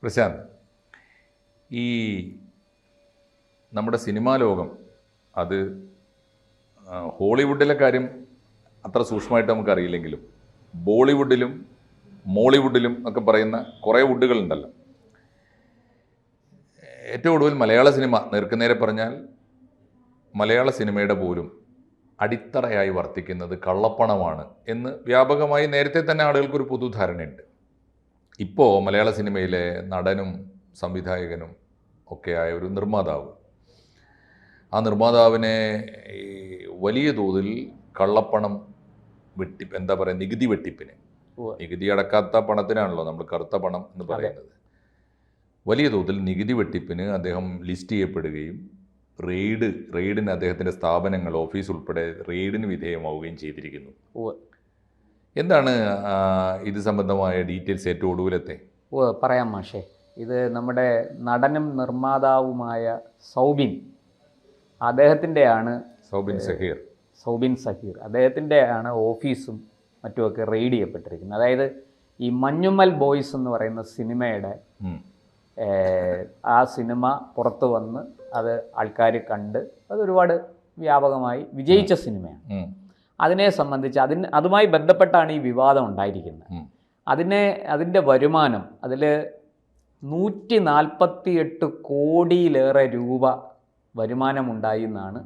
പ്രശാന്ത്, ഈ നമ്മുടെ സിനിമാ ലോകം അത് ഹോളിവുഡിലെ കാര്യം അത്ര സൂക്ഷ്മമായിട്ട് നമുക്കറിയില്ലെങ്കിലും ബോളിവുഡിലും മോളിവുഡിലും ഒക്കെ പറയുന്ന കുറേ വുഡുകളുണ്ടല്ലോ. ഏറ്റവും ഒടുവിൽ മലയാള സിനിമ നേർക്കുനേരെ പറഞ്ഞാൽ മലയാള സിനിമയുടെ പോലും അടിത്തറയായി വർത്തിക്കുന്നത് കള്ളപ്പണമാണ് എന്ന് വ്യാപകമായി നേരത്തെ തന്നെ ആളുകൾക്കൊരു പൊതുധാരണയുണ്ട്. ഇപ്പോൾ മലയാള സിനിമയിലെ നടനും സംവിധായകനും ഒക്കെയായ ഒരു നിർമ്മാതാവ്, ആ നിർമ്മാതാവിനെ വലിയ തോതിൽ കള്ളപ്പണം എന്താ പറയുക, നികുതി വെട്ടിപ്പിന്, നികുതി അടക്കാത്ത പണത്തിനാണല്ലോ നമ്മൾ കറുത്ത പണം എന്ന് പറയുന്നത്, വലിയ തോതിൽ നികുതി വെട്ടിപ്പിന് അദ്ദേഹം ലിസ്റ്റ് ചെയ്യപ്പെടുകയും റെയ്ഡിന് അദ്ദേഹത്തിൻ്റെ സ്ഥാപനങ്ങൾ, ഓഫീസ് ഉൾപ്പെടെ റെയ്ഡിന് വിധേയമാവുകയും ചെയ്തിരിക്കുന്നു. എന്താണ് ഇത് സംബന്ധമായ ഡീറ്റെയിൽസ് ഏറ്റവും ഒടുവിലത്തെ? പറയാം മാഷേ. ഇത് നമ്മുടെ നടനും നിർമ്മാതാവുമായ അദ്ദേഹത്തിൻ്റെയാണ് സൗബിൻ സഹീർ അദ്ദേഹത്തിൻ്റെയാണ് ഓഫീസും മറ്റുമൊക്കെ റെയ്ഡ് ചെയ്യപ്പെട്ടിരിക്കുന്നത്. അതായത് ഈ മഞ്ഞുമ്മൽ ബോയ്സ് എന്ന് പറയുന്ന സിനിമയുടെ ആ സിനിമ പുറത്തു വന്ന് അത് ആൾക്കാർ കണ്ട് അതൊരുപാട് വ്യാപകമായി വിജയിച്ച സിനിമയാണ്. അതിനെ സംബന്ധിച്ച് അതുമായി ബന്ധപ്പെട്ടാണ് ഈ വിവാദം ഉണ്ടായിരിക്കുന്നത്. അതിൻ്റെ വരുമാനം അതിൽ 148 കോടിയിലേറെ രൂപ വരുമാനമുണ്ടായി എന്നാണ്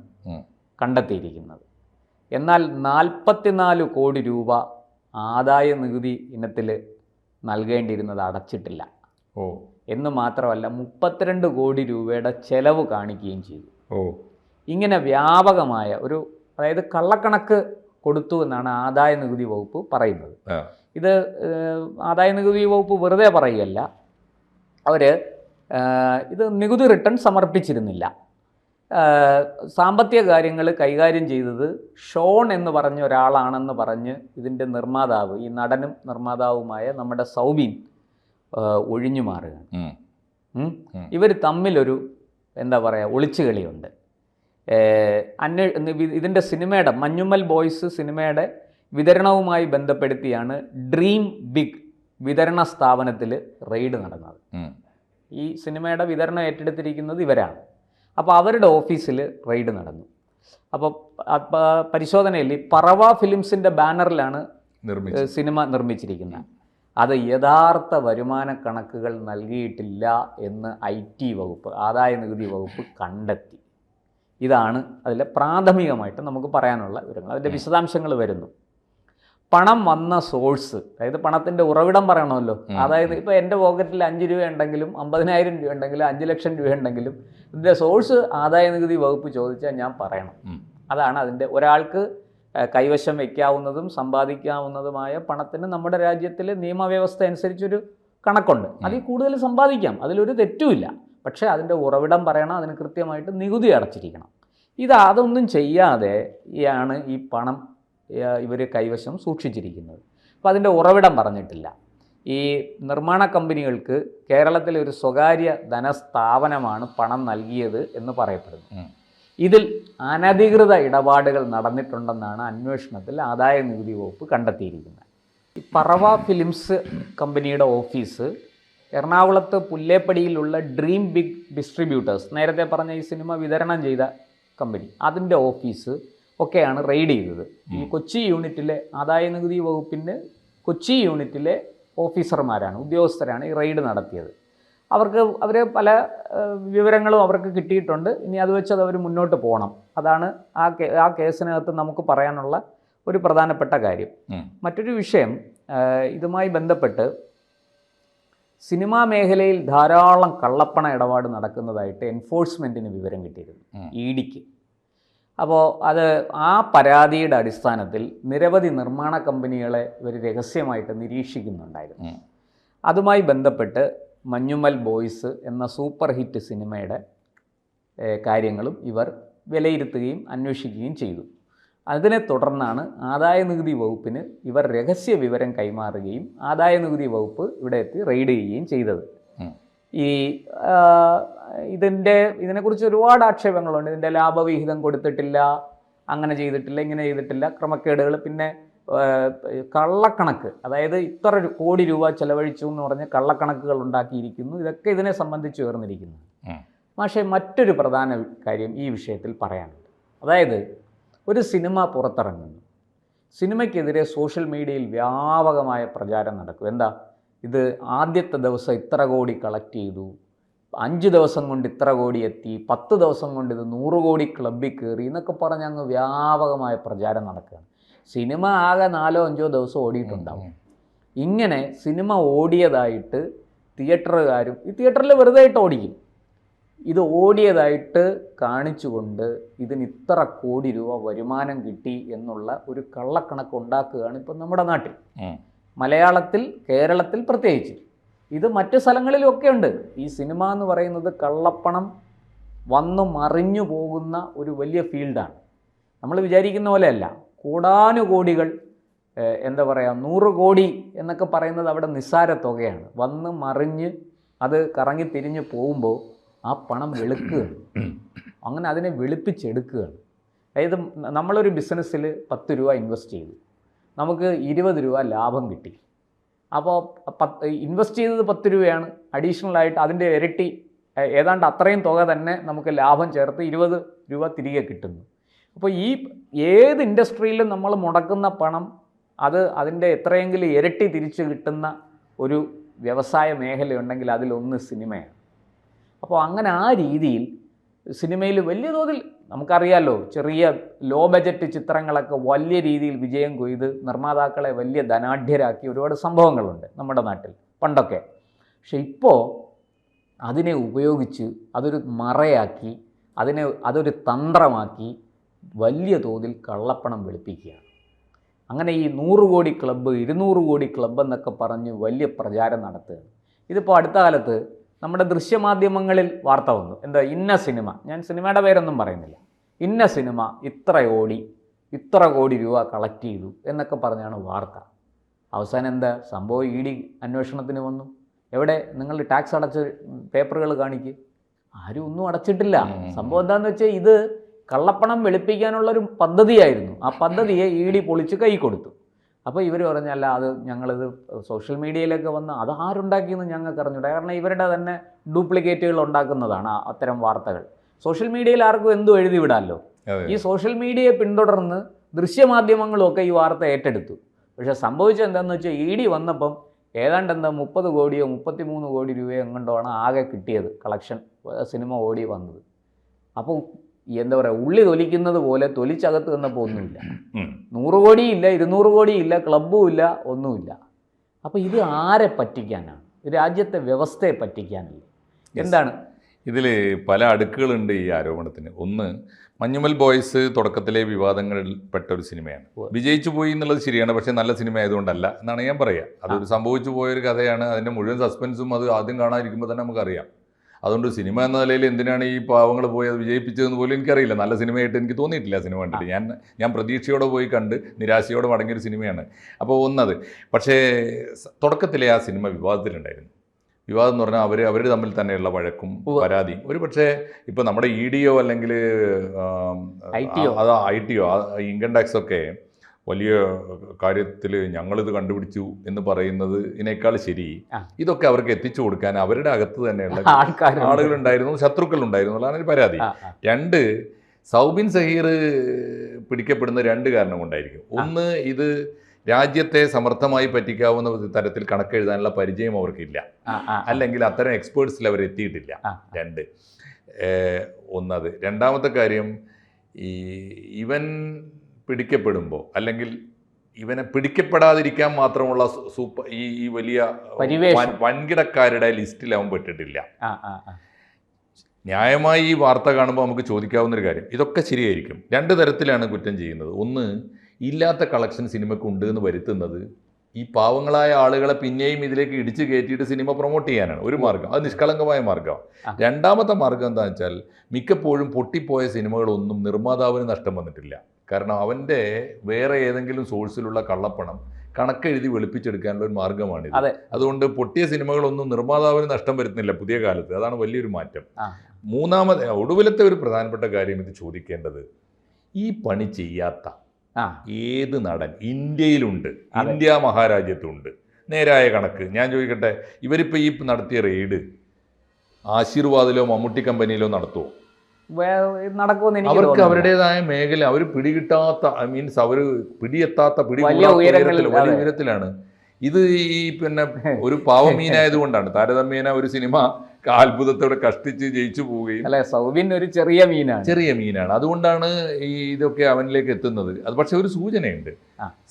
കണ്ടെത്തിയിരിക്കുന്നത്. എന്നാൽ 44 കോടി രൂപ ആദായ നികുതി ഇനത്തിൽ നൽകേണ്ടിയിരുന്നത് അടച്ചിട്ടില്ല എന്ന് മാത്രമല്ല 32 കോടി രൂപയുടെ ചെലവ് കാണിക്കുകയും ചെയ്തു. ഇങ്ങനെ വ്യാപകമായ അതായത് കള്ളക്കണക്ക് കൊടുത്തു എന്നാണ് ആദായ നികുതി വകുപ്പ് പറയുന്നത്. ഇത് ആദായ നികുതി വകുപ്പ് വെറുതെ പറയുകയല്ല, അവർ ഇത് നികുതി റിട്ടേൺ സമർപ്പിച്ചിരുന്നില്ല. സാമ്പത്തിക കാര്യങ്ങൾ കൈകാര്യം ചെയ്തത് ഷോൺ എന്ന് പറഞ്ഞ ഒരാളാണെന്ന് പറഞ്ഞ് ഇതിൻ്റെ നിർമ്മാതാവ്, ഈ നടനും നിർമ്മാതാവുമായ നമ്മുടെ സൗബിൻ ഒഴിഞ്ഞു മാറുകയാണ്. ഇവർ തമ്മിലൊരു എന്താ പറയുക, ഒളിച്ചുകളിയുണ്ട്. ഇതിൻ്റെ സിനിമയുടെ മഞ്ഞുമ്മൽ ബോയ്സ് സിനിമയുടെ വിതരണവുമായി ബന്ധപ്പെടുത്തിയാണ് ഡ്രീം ബിഗ് വിതരണ സ്ഥാപനത്തിൽ റെയ്ഡ് നടന്നത്. ഈ സിനിമയുടെ വിതരണം ഏറ്റെടുത്തിരിക്കുന്നത് ഇവരാണ്. അപ്പോൾ അവരുടെ ഓഫീസിൽ റെയ്ഡ് നടന്നു. അപ്പോൾ പരിശോധനയിൽ പറവ ഫിലിംസിൻ്റെ ബാനറിലാണ് സിനിമ നിർമ്മിച്ചിരിക്കുന്നത്. അത് യഥാർത്ഥ വരുമാന കണക്കുകൾ നൽകിയിട്ടില്ല എന്ന് IT വകുപ്പ്, ആദായ നികുതി വകുപ്പ് കണ്ടെത്തി. ഇതാണ് അതിലെ പ്രാഥമികമായിട്ട് നമുക്ക് പറയാനുള്ള വിവരങ്ങൾ. അതിൻ്റെ വിശദാംശങ്ങൾ വരുന്നു. പണം വന്ന സോഴ്സ്, അതായത് പണത്തിൻ്റെ ഉറവിടം പറയണമല്ലോ. അതായത് ഇപ്പോൾ എൻ്റെ പോക്കറ്റിൽ 5 രൂപ ഉണ്ടെങ്കിലും 50,000 രൂപ ഉണ്ടെങ്കിലും 5 ലക്ഷം രൂപ ഉണ്ടെങ്കിലും ഇതിൻ്റെ സോഴ്സ് ആദായ നികുതി വകുപ്പ് ചോദിച്ചാൽ ഞാൻ പറയണം. അതാണ് അതിൻ്റെ ഒരാൾക്ക് കൈവശം വയ്ക്കാവുന്നതും സമ്പാദിക്കാവുന്നതുമായ പണത്തിന് നമ്മുടെ രാജ്യത്തിലെ നിയമവ്യവസ്ഥ അനുസരിച്ചൊരു കണക്കുണ്ട്. അതിൽ കൂടുതൽ സമ്പാദിക്കാം, അതിലൊരു തെറ്റുമില്ല. പക്ഷേ അതിൻ്റെ ഉറവിടം പറയണം, അതിന് കൃത്യമായിട്ട് നികുതി അടച്ചിരിക്കണം. അതൊന്നും ചെയ്യാതെയാണ് ഈ പണം ഇവർ കൈവശം സൂക്ഷിച്ചിരിക്കുന്നത്. അപ്പോൾ അതിൻ്റെ ഉറവിടം പറഞ്ഞിട്ടില്ല. ഈ നിർമ്മാണ കമ്പനികൾക്ക് കേരളത്തിലെ ഒരു സ്വകാര്യ ധനസ്ഥാപനമാണ് പണം നൽകിയത് എന്ന് പറയപ്പെടുന്നു. ഇതിൽ അനധികൃത ഇടപാടുകൾ നടന്നിട്ടുണ്ടെന്നാണ് അന്വേഷണത്തിൽ ആദായ നികുതി വകുപ്പ് കണ്ടെത്തിയിരിക്കുന്നത്. ഈ പറവ ഫിലിംസ് കമ്പനിയുടെ ഓഫീസ് എറണാകുളത്ത് പുല്ലേപ്പടിയിലുള്ള ഡ്രീം ബിഗ് ഡിസ്ട്രിബ്യൂട്ടേഴ്സ്, നേരത്തെ പറഞ്ഞ ഈ സിനിമ വിതരണം ചെയ്ത കമ്പനി, അതിൻ്റെ ഓഫീസ് ഒക്കെയാണ് റെയ്ഡ് ചെയ്തത്. ഈ കൊച്ചി യൂണിറ്റിലെ ആദായ നികുതി വകുപ്പിൻ്റെ കൊച്ചി യൂണിറ്റിലെ ഓഫീസർമാരാണ്, ഉദ്യോഗസ്ഥരാണ് ഈ റെയ്ഡ് നടത്തിയത്. അവർ പല വിവരങ്ങളും അവർക്ക് കിട്ടിയിട്ടുണ്ട്. ഇനി അത് വെച്ചത് അവർ മുന്നോട്ട് പോകണം. അതാണ് ആ കേസിനകത്ത് നമുക്ക് പറയാനുള്ള ഒരു പ്രധാനപ്പെട്ട കാര്യം. മറ്റൊരു വിഷയം, ഇതുമായി ബന്ധപ്പെട്ട് സിനിമാ മേഖലയിൽ ധാരാളം കള്ളപ്പണ ഇടപാട് നടക്കുന്നതായിട്ട് എൻഫോഴ്സ്മെൻറ്റിന് വിവരം കിട്ടിയിരുന്നു, EDക്ക്. അപ്പോൾ ആ പരാതിയുടെ അടിസ്ഥാനത്തിൽ നിരവധി നിർമ്മാണ കമ്പനികളെ ഇവർ രഹസ്യമായിട്ട് നിരീക്ഷിക്കുന്നുണ്ടായിരുന്നു. അതുമായി ബന്ധപ്പെട്ട് മഞ്ഞുമ്മൽ ബോയ്സ് എന്ന സൂപ്പർ ഹിറ്റ് സിനിമയുടെ കാര്യങ്ങളും ഇവർ വിലയിരുത്തുകയും അന്വേഷിക്കുകയും ചെയ്തു. അതിനെ തുടർന്നാണ് ആദായ നികുതി വകുപ്പിന് ഇവർ രഹസ്യ വിവരം കൈമാറുകയും ആദായ നികുതി വകുപ്പ് ഇവിടെ എത്തി റെയ്ഡ് ചെയ്യുകയും ചെയ്തത്. ഇതിനെക്കുറിച്ച് ഒരുപാട് ആക്ഷേപങ്ങളുണ്ട്. ഇതിൻ്റെ ലാഭവിഹിതം കൊടുത്തിട്ടില്ല, അങ്ങനെ ചെയ്തിട്ടില്ല, ഇങ്ങനെ ചെയ്തിട്ടില്ല, ക്രമക്കേടുകൾ. പിന്നെ കള്ളക്കണക്ക്, അതായത് ഇത്ര കോടി രൂപ ചെലവഴിച്ചു എന്ന് പറഞ്ഞ് കള്ളക്കണക്കുകൾ ഉണ്ടാക്കിയിരിക്കുന്നു. ഇതൊക്കെ ഇതിനെ സംബന്ധിച്ച് ഉയർന്നിരിക്കുന്നു. പക്ഷേ മറ്റൊരു പ്രധാന കാര്യം ഈ വിഷയത്തിൽ പറയാനുണ്ട്. അതായത് ഒരു സിനിമ പുറത്തിറങ്ങുന്നു, സിനിമയ്ക്കെതിരെ സോഷ്യൽ മീഡിയയിൽ വ്യാപകമായ പ്രചാരം നടക്കും. എന്താ, ഇത് ആദ്യത്തെ ദിവസം ഇത്ര കോടി കളക്ട് ചെയ്തു, 5 ദിവസം കൊണ്ട് ഇത്ര കോടി എത്തി, 10 ദിവസം കൊണ്ട് ഇത് 100 കോടി ക്ലബ്ബിൽ കയറി എന്നൊക്കെ പറഞ്ഞ് അങ്ങ് വ്യാപകമായ പ്രചാരം നടക്കുകയാണ്. സിനിമ ആകെ 4-5 ദിവസം ഓടിയിട്ടുണ്ടാവും. ഇങ്ങനെ സിനിമ ഓടിയതായിട്ട് തിയേറ്ററുകാരും, ഈ തിയേറ്ററിൽ വെറുതെ ആയിട്ട് ഓടിക്കും, ഇത് ഓടിയതായിട്ട് കാണിച്ചുകൊണ്ട് ഇതിന് ഇത്ര കോടി രൂപ വരുമാനം കിട്ടി എന്നുള്ള ഒരു കള്ളക്കണക്ക് ഉണ്ടാക്കുകയാണ് ഇപ്പം നമ്മുടെ നാട്ടിൽ, മലയാളത്തിൽ, കേരളത്തിൽ പ്രത്യേകിച്ച്. ഇത് മറ്റ് സ്ഥലങ്ങളിലൊക്കെ ഉണ്ട്. ഈ സിനിമ എന്ന് പറയുന്നത് കള്ളപ്പണം വന്നു മറിഞ്ഞു പോകുന്ന ഒരു വലിയ ഫീൽഡാണ്. നമ്മൾ വിചാരിക്കുന്ന പോലെയല്ല. കോടാനുകോടികൾ, എന്താ പറയുക, 100 കോടി എന്നൊക്കെ പറയുന്നത് അവിടെ നിസ്സാര തുകയാണ്. വന്ന് മറിഞ്ഞ് അത് കറങ്ങി തിരിഞ്ഞ് പോകുമ്പോൾ ആ പണം വെളുക്കുകയാണ്. അങ്ങനെ അതിനെ വെളുപ്പിച്ചെടുക്കുകയാണ്. അതായത് നമ്മളൊരു ബിസിനസ്സിൽ 10 രൂപ ഇൻവെസ്റ്റ് ചെയ്തു, നമുക്ക് 20 രൂപ ലാഭം കിട്ടി. അപ്പോൾ ഇൻവെസ്റ്റ് ചെയ്തത് 10 രൂപയാണ്, അഡീഷണലായിട്ട് അതിൻ്റെ ഇരട്ടി, ഏതാണ്ട് അത്രയും തുക തന്നെ നമുക്ക് ലാഭം ചേർത്ത് 20 രൂപ തിരികെ കിട്ടുന്നു. അപ്പോൾ ഈ ഏത് ഇൻഡസ്ട്രിയിലും നമ്മൾ മുടക്കുന്ന പണം അത് അതിൻ്റെ എത്രയെങ്കിലും ഇരട്ടി തിരിച്ച് കിട്ടുന്ന ഒരു വ്യവസായ മേഖലയുണ്ടെങ്കിൽ അതിലൊന്ന് സിനിമയാണ്. അപ്പോൾ അങ്ങനെ ആ രീതിയിൽ സിനിമയിൽ വലിയ തോതിൽ നമുക്കറിയാമല്ലോ, ചെറിയ ലോ ബജറ്റ് ചിത്രങ്ങളൊക്കെ വലിയ രീതിയിൽ വിജയം കൊയ്ത് നിർമ്മാതാക്കളെ വലിയ ധനാഢ്യരാക്കിയ ഒരുപാട് സംഭവങ്ങളുണ്ട് നമ്മുടെ നാട്ടിൽ പണ്ടൊക്കെ. പക്ഷെ ഇപ്പോൾ അതിനെ ഉപയോഗിച്ച് അതൊരു മറയാക്കി, അതൊരു തന്ത്രമാക്കി വലിയ തോതിൽ കള്ളപ്പണം വെളുപ്പിക്കുകയാണ്. അങ്ങനെ ഈ 100 കോടി ക്ലബ്ബ്, 200 കോടി ക്ലബ്ബ് എന്നൊക്കെ പറഞ്ഞ് വലിയ പ്രചാരം നടത്തുകയാണ്. ഇതിപ്പോൾ അടുത്ത കാലത്ത് നമ്മുടെ ദൃശ്യമാധ്യമങ്ങളിൽ വാർത്ത വന്നു. എന്താ, ഇന്ന സിനിമ, ഞാൻ സിനിമയുടെ പേരൊന്നും പറയുന്നില്ല, ഇന്ന സിനിമ ഇത്ര ഓടി, ഇത്ര കോടി രൂപ കളക്ട് ചെയ്തു എന്നൊക്കെ പറഞ്ഞാണ് വാർത്ത. അവസാനം എന്താ സംഭവം? ED അന്വേഷണത്തിന് വന്നു. എവിടെ നിങ്ങൾ ടാക്സ് അടച്ച പേപ്പറുകൾ കാണിക്കുക? ആരും ഒന്നും അടച്ചിട്ടില്ല. സംഭവം എന്താണെന്ന് വെച്ചാൽ ഇത് കള്ളപ്പണം വെളുപ്പിക്കാനുള്ളൊരു പദ്ധതിയായിരുന്നു. ആ പദ്ധതിയെ ED പൊളിച്ച് കൈ കൊടുത്തു. അപ്പോൾ ഇവർ പറഞ്ഞല്ല, അത് ഞങ്ങളിത് സോഷ്യൽ മീഡിയയിലൊക്കെ വന്ന് അത് ആരുണ്ടാക്കിയെന്ന് ഞങ്ങൾക്ക് അറിഞ്ഞൂടാ. കാരണം ഇവരുടെ തന്നെ ഡ്യൂപ്ലിക്കേറ്റുകൾ ഉണ്ടാക്കുന്നതാണ് അത്തരം വാർത്തകൾ. സോഷ്യൽ മീഡിയയിൽ ആർക്കും എന്തും എഴുതി വിടാമല്ലോ. ഈ സോഷ്യൽ മീഡിയയെ പിന്തുടർന്ന് ദൃശ്യമാധ്യമങ്ങളുമൊക്കെ ഈ വാർത്ത ഏറ്റെടുത്തു. പക്ഷേ സംഭവിച്ചത് എന്താണെന്ന് വെച്ചാൽ ED വന്നപ്പം ഏതാണ്ട് 30 കോടിയോ 33 കോടി രൂപയോ എങ്ങോട്ടാണ് ആകെ കിട്ടിയത്, കളക്ഷൻ സിനിമ ഓടി വന്നത്. അപ്പോൾ എന്താ പറയുക, ഉള്ളി തൊലിക്കുന്നത് പോലെ തൊലിച്ചകത്ത് വന്നപ്പോൾ ഒന്നുമില്ല. 100 കോടിയില്ല, 200 കോടിയില്ല, ക്ലബ്ബും ഇല്ല, ഒന്നുമില്ല. അപ്പോൾ ഇത് ആരെ പറ്റിക്കാനാണ്? രാജ്യത്തെ വ്യവസ്ഥയെ പറ്റിക്കാനല്ലേ? എന്താണ് ഇതിൽ? പല അടുക്കുകളുണ്ട് ഈ ആരോപണത്തിന്. ഒന്ന്, മഞ്ഞുമൽ ബോയ്സ് തുടക്കത്തിലെ വിവാദങ്ങളിൽപ്പെട്ട ഒരു സിനിമയാണ്. വിജയിച്ചു പോയി എന്നുള്ളത് ശരിയാണ്, പക്ഷേ നല്ല സിനിമ ആയതുകൊണ്ടല്ല എന്നാണ് ഞാൻ പറയുക. അതൊരു സംഭവിച്ചു പോയൊരു കഥയാണ്. അതിൻ്റെ മുഴുവൻ സസ്പെൻസും അത് ആദ്യം കാണാതിരിക്കുമ്പോൾ തന്നെ നമുക്കറിയാം. അതുകൊണ്ട് സിനിമ എന്ന നിലയിൽ എന്തിനാണ് ഈ പാവങ്ങൾ പോയി അത് വിജയിപ്പിച്ചതെന്ന് പോലും എനിക്കറിയില്ല. നല്ല സിനിമയായിട്ട് എനിക്ക് തോന്നിയിട്ടില്ല സിനിമ കണ്ടിട്ട്. ഞാൻ പ്രതീക്ഷയോടെ പോയി കണ്ട് നിരാശയോടെ മടങ്ങിയൊരു സിനിമയാണ്. അപ്പോൾ ഒന്നത്, പക്ഷേ തുടക്കത്തിലെ ആ സിനിമ വിവാദത്തിലുണ്ടായിരുന്നു. വിവാദം എന്ന് പറഞ്ഞാൽ അവർ തമ്മിൽ തന്നെയുള്ള വഴക്കും പരാതിയും. ഒരു പക്ഷേ ഇപ്പോൾ നമ്മുടെ EDയോ അല്ലെങ്കിൽ അത് IT ഇൻകം ടാക്സൊക്കെ വലിയ കാര്യത്തിൽ ഞങ്ങളിത് കണ്ടുപിടിച്ചു എന്ന് പറയുന്നത് ഇതിനേക്കാൾ ശരി ഇതൊക്കെ അവർക്ക് എത്തിച്ചു കൊടുക്കാൻ അവരുടെ അകത്ത് തന്നെയുള്ള ആളുകളുണ്ടായിരുന്നു, ശത്രുക്കളുണ്ടായിരുന്നു എന്നുള്ളതാണ് ഒരു പരാതി. 2, സൗബിൻ സഹീർ പിടിക്കപ്പെടുന്ന 2 കാരണം കൊണ്ടായിരിക്കും. ഒന്ന്, ഇത് രാജ്യത്തെ സമർത്ഥമായി പറ്റിക്കാവുന്ന തരത്തിൽ കണക്കെഴുതാനുള്ള പരിചയം അവർക്കില്ല, അല്ലെങ്കിൽ അത്തരം എക്സ്പേർട്സിൽ അവർ എത്തിയിട്ടില്ല. 2 ഒന്നത്. രണ്ടാമത്തെ കാര്യം, ഇവൻ പിടിക്കപ്പെടുമ്പോൾ അല്ലെങ്കിൽ ഇവനെ പിടിക്കപ്പെടാതിരിക്കാൻ മാത്രമുള്ള ഈ വലിയ വൻകിടക്കാരുടെ ലിസ്റ്റിൽ അവൻ പെട്ടിട്ടില്ല. ന്യായമായി ഈ വാർത്ത കാണുമ്പോൾ നമുക്ക് ചോദിക്കാവുന്നൊരു കാര്യം, ഇതൊക്കെ ശരിയായിരിക്കും. 2 തരത്തിലാണ് കുറ്റം ചെയ്യുന്നത്. ഒന്ന്, ഇല്ലാത്ത കളക്ഷൻ സിനിമയ്ക്ക് ഉണ്ട് എന്ന് വരുത്തുന്നത് ഈ പാവങ്ങളായ ആളുകളെ പിന്നെയും ഇതിലേക്ക് ഇടിച്ചു കയറ്റിയിട്ട് സിനിമ പ്രൊമോട്ട് ചെയ്യാനാണ് ഒരു മാർഗം. അത് നിഷ്കളങ്കമായ മാർഗമാണ്. രണ്ടാമത്തെ മാർഗം എന്താണെന്ന് വെച്ചാൽ, മിക്കപ്പോഴും പൊട്ടിപ്പോയ സിനിമകളൊന്നും നിർമ്മാതാവിന് നഷ്ടം വന്നിട്ടില്ല. കാരണം അവൻ്റെ വേറെ ഏതെങ്കിലും സോഴ്സിലുള്ള കള്ളപ്പണം കണക്കെഴുതി വെളുപ്പിച്ചെടുക്കാനുള്ള ഒരു മാർഗ്ഗമാണിത്. അതുകൊണ്ട് പൊട്ടിയ സിനിമകളൊന്നും നിർമ്മാതാവിന് നഷ്ടം വരുന്നില്ല പുതിയ കാലത്ത്. അതാണ് വലിയൊരു മാറ്റം. ഒടുവിലത്തെ ഒരു പ്രധാനപ്പെട്ട കാര്യം ഇത് ചോദിക്കേണ്ടത്, ഈ പണി ചെയ്യാത്ത ആ ഏത് നടൻ ഇന്ത്യയിലുണ്ട്, ഇന്ത്യ മഹാരാജ്യത്തുണ്ട് നേരായ കണക്ക്? ഞാൻ ചോദിക്കട്ടെ, ഇവരിപ്പോൾ ഈ നടത്തിയ റെയ്ഡ് ആശീർവാദിലോ മമ്മൂട്ടി കമ്പനിയിലോ നടത്തുമോ? നടക്കുമെന്ന് എനിക്ക് അവർക്ക് തോന്നുന്നില്ല. അവരുടേതായ മേഖല അവർ പിടികിട്ടാത്ത, മീൻസ് അവർ പിടിയെത്താത്ത വലിയ ഉയരങ്ങളിൽ, വലിയ ഉയരത്തിലാണ്. ഇത് ഈ പിന്നെ ഒരു പാവമീനായതുകൊണ്ടാണ് താരതമ്യേന ഒരു സിനിമ അത്ഭുതത്തോടെ കഷ്ടിച്ച് ജയിച്ചു പോവുകയും. അല്ലെ, സൗബിൻ ഒരു ചെറിയ മീനാണ്. ചെറിയ മീനാണ്, അതുകൊണ്ടാണ് ഈ ഇതൊക്കെ അവനിലേക്ക് എത്തുന്നത്. അത് പക്ഷെ ഒരു സൂചനയുണ്ട്.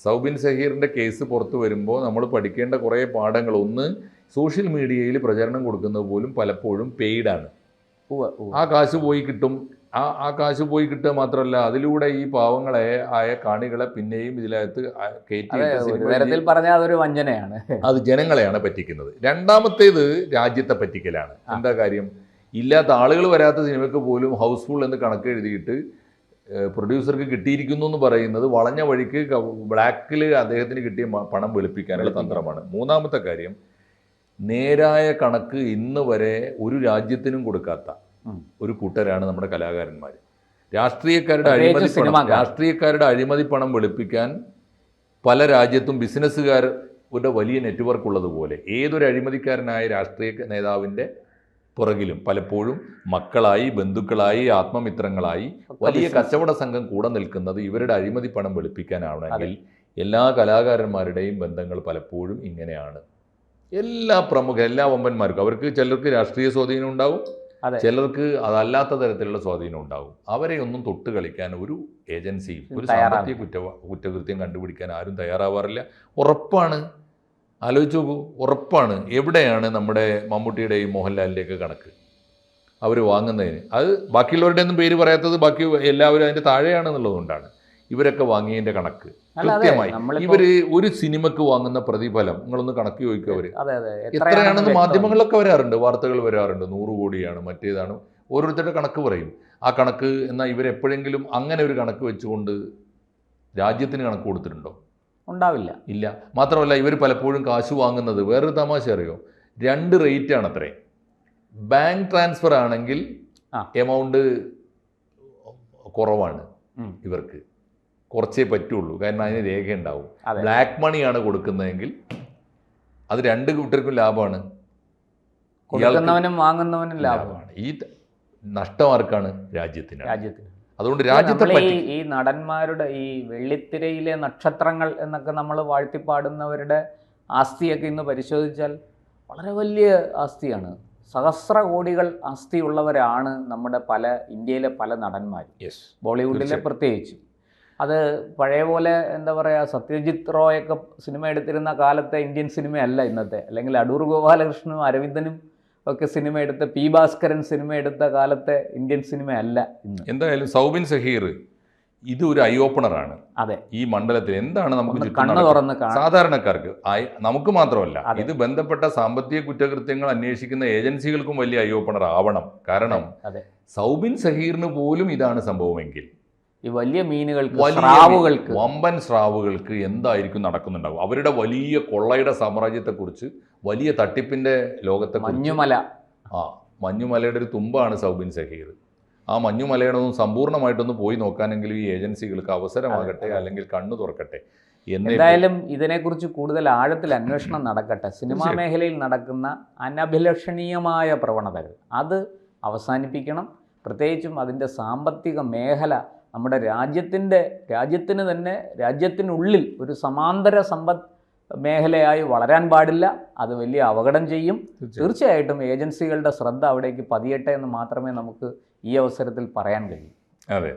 സൗബിൻ സഹീറിന്റെ കേസ് പുറത്തു വരുമ്പോൾ നമ്മൾ പഠിക്കേണ്ട കുറേ പാഠങ്ങൾ. ഒന്ന്, സോഷ്യൽ മീഡിയയിൽ പ്രചരണം കൊടുക്കുന്നത് പോലും പലപ്പോഴും പെയ്ഡാണ്. ആ കാശ് പോയി കിട്ടും. ആ കാശ് പോയി കിട്ടുക മാത്രമല്ല, അതിലൂടെ ഈ പാവങ്ങളെ ആയ കാണികളെ പിന്നെയും ഇതിനകത്ത് തരത്തിൽ പറഞ്ഞാൽ അതൊരു വഞ്ചനയാണ്. അത് ജനങ്ങളെയാണ് പറ്റിക്കുന്നത്. രണ്ടാമത്തേത് രാജ്യത്തെ പറ്റിക്കലാണ്. എന്താ കാര്യം? ഇല്ലാത്ത ആളുകൾ വരാത്ത സിനിമയ്ക്ക് പോലും ഹൗസ്ഫുൾ എന്ന് കണക്ക് എഴുതിയിട്ട് പ്രൊഡ്യൂസർക്ക് കിട്ടിയിരിക്കുന്നു എന്ന് പറയുന്നത് വളഞ്ഞ വഴിക്ക് ബ്ലാക്കിൽ അദ്ദേഹത്തിന് കിട്ടിയ പണം വെളുപ്പിക്കാനുള്ള തന്ത്രമാണ്. മൂന്നാമത്തെ കാര്യം, നേരായ കണക്ക് ഇന്ന് വരെ ഒരു രാജ്യത്തിനും കൊടുക്കാത്ത ഒരു കൂട്ടരാണ് നമ്മുടെ കലാകാരന്മാർ. രാഷ്ട്രീയക്കാരുടെ അഴിമതി പണം വെളുപ്പിക്കാൻ പല രാജ്യത്തും ബിസിനസ്സുകാരുടെ വലിയ നെറ്റ്വർക്ക് ഉള്ളതുപോലെ ഏതൊരു അഴിമതിക്കാരനായ രാഷ്ട്രീയ നേതാവിൻ്റെ പുറകിലും പലപ്പോഴും മക്കളായി, ബന്ധുക്കളായി, ആത്മമിത്രങ്ങളായി വലിയ കച്ചവട സംഘം കൂടെ നിൽക്കുന്നത് ഇവരുടെ അഴിമതി പണം വെളുപ്പിക്കാനാണെങ്കിൽ എല്ലാ കലാകാരന്മാരുടെയും ബന്ധങ്ങൾ പലപ്പോഴും ഇങ്ങനെയാണ്. എല്ലാ വമ്പന്മാർക്കും അവർക്ക് ചിലർക്ക് രാഷ്ട്രീയ സ്വാധീനം ഉണ്ടാവും, ചിലർക്ക് അതല്ലാത്ത തരത്തിലുള്ള സ്വാധീനം ഉണ്ടാകും. അവരെ ഒന്നും തൊട്ട് കളിക്കാൻ ഒരു ഏജൻസിയും ഒരു സാമ്പത്തിക കുറ്റകൃത്യം കണ്ടുപിടിക്കാൻ ആരും തയ്യാറാവാറില്ല. ഉറപ്പാണ്, ആലോചിച്ച് നോക്കൂ, ഉറപ്പാണ്. എവിടെയാണ് നമ്മുടെ മമ്മൂട്ടിയുടെയും മോഹൻലാലിൻ്റെയൊക്കെ കണക്ക് അവർ വാങ്ങുന്നതിന്? അത് ബാക്കിയുള്ളവരുടെ ഒന്നും പേര് പറയാത്തത് ബാക്കി എല്ലാവരും അതിൻ്റെ താഴെയാണെന്നുള്ളതുകൊണ്ടാണ്. ഇവരൊക്കെ വാങ്ങിയതിൻ്റെ കണക്ക് കൃത്യമായി. ഇവര് ഒരു സിനിമക്ക് വാങ്ങുന്ന പ്രതിഫലം നിങ്ങളൊന്ന് കണക്ക് ചോദിക്കും. അവര് എത്രയാണെന്ന് മാധ്യമങ്ങളിലൊക്കെ വരാറുണ്ട്, വാർത്തകൾ വരാറുണ്ട്. 100 കോടിയാണ്, മറ്റേതാണ്, ഓരോരുത്തരുടെ കണക്ക് പറയും. ആ കണക്ക് എന്നാൽ ഇവരെപ്പോഴെങ്കിലും അങ്ങനെ ഒരു കണക്ക് വെച്ചുകൊണ്ട് രാജ്യത്തിന് കണക്ക് കൊടുത്തിട്ടുണ്ടോ? ഉണ്ടാവില്ല. ഇല്ല. മാത്രമല്ല ഇവർ പലപ്പോഴും കാശ് വാങ്ങുന്നത് വേറൊരു തമാശ അറിയോ? 2 റേറ്റാണ് അത്രേ. ബാങ്ക് ട്രാൻസ്ഫർ ആണെങ്കിൽ എമൗണ്ട് കുറവാണ്, ഇവർക്ക് കുറച്ചേ പറ്റുള്ളൂ, കാരണം അതിന് രേഖയുണ്ടാവും. ബ്ലാക്ക് മണിയാണ് കൊടുക്കുന്നതെങ്കിൽ അത് 2 കൂട്ടർക്കും ലാഭമാണ്, കൊടുക്കുന്നവനും വാങ്ങുന്നവനും ലാഭമാണ്. ഈ നഷ്ടം ആർക്കാണ്? രാജ്യത്തിനാണ്. അതുകൊണ്ട് രാജ്യത്തെ ഈ നടന്മാരുടെ ഈ വെള്ളിത്തിരയിലെ നക്ഷത്രങ്ങൾ എന്നൊക്കെ നമ്മൾ വാഴ്ത്തിപ്പാടുന്നവരുടെ ആസ്തിയൊക്കെ ഇന്ന് പരിശോധിച്ചാൽ വളരെ വലിയ ആസ്തിയാണ്. സഹസ്ര കോടികൾ ആസ്തിയുള്ളവരാണ് നമ്മുടെ ഇന്ത്യയിലെ പല നടന്മാരും, ബോളിവുഡിലെ പ്രത്യേകിച്ച്. അത് പഴയ പോലെ എന്താ പറയുക, സത്യജിത് റോയൊക്കെ സിനിമ എടുത്തിരുന്ന കാലത്തെ ഇന്ത്യൻ സിനിമയല്ല ഇന്നത്തെ. അല്ലെങ്കിൽ അടൂർ ഗോപാലകൃഷ്ണനും അരവിന്ദനും ഒക്കെ സിനിമ എടുത്ത, പി ഭാസ്കരൻ സിനിമ എടുത്ത കാലത്തെ ഇന്ത്യൻ സിനിമയല്ല ഇന്ന്. എന്തായാലും സൗബിൻ സഹീർ ഇത് ഒരു ഐ ഓപ്പണറാണ്. അതെ, ഈ മണ്ഡലത്തിൽ എന്താണ് നമുക്ക് കണ്ണു തുറന്ന് സാധാരണക്കാർക്ക്, നമുക്ക് മാത്രമല്ല, ഇത് ബന്ധപ്പെട്ട സാമ്പത്തിക കുറ്റകൃത്യങ്ങൾ അന്വേഷിക്കുന്ന ഏജൻസികൾക്കും വലിയ ഐ ഓപ്പണർ ആവണം. കാരണം സൗബിൻ സഹീറിന് പോലും ഇതാണ് സംഭവമെങ്കിൽ ഈ വലിയ മീനുകൾക്ക്, വമ്പൻ സ്രാവുകൾക്ക് എന്തായിരിക്കും നടക്കുന്നുണ്ടാവും? അവരുടെ വലിയ കൊള്ളയുടെ സാമ്രാജ്യത്തെക്കുറിച്ച്, വലിയ തട്ടിപ്പിന്റെ ലോകത്തെ, മഞ്ഞുമലയുടെ ഒരു തുമ്പാണ് സൗബിൻ സഹീർ. ആ മഞ്ഞുമലയുടെ സമ്പൂർണ്ണമായിട്ടൊന്ന് പോയി നോക്കാനെങ്കിലും ഈ ഏജൻസികൾക്ക് അവസരമാകട്ടെ, അല്ലെങ്കിൽ കണ്ണു തുറക്കട്ടെ. എന്തായാലും ഇതിനെക്കുറിച്ച് കൂടുതൽ ആഴത്തിൽ അന്വേഷണം നടക്കട്ടെ. സിനിമാ മേഖലയിൽ നടക്കുന്ന അനഭിലഷണീയമായ പ്രവണതകൾ അത് അവസാനിപ്പിക്കണം. പ്രത്യേകിച്ചും അതിൻ്റെ സാമ്പത്തിക മേഖല നമ്മുടെ രാജ്യത്തിനുള്ളിൽ ഒരു സമാന്തര സമ്പദ് മേഖലയായി വളരാൻ പാടില്ല. അത് വലിയ അപകടം ചെയ്യും. തീർച്ചയായിട്ടും ഏജൻസികളുടെ ശ്രദ്ധ അവിടേക്ക് പതിയട്ടെ എന്ന് മാത്രമേ നമുക്ക് ഈ അവസരത്തിൽ പറയാൻ കഴിയൂ. അതെ.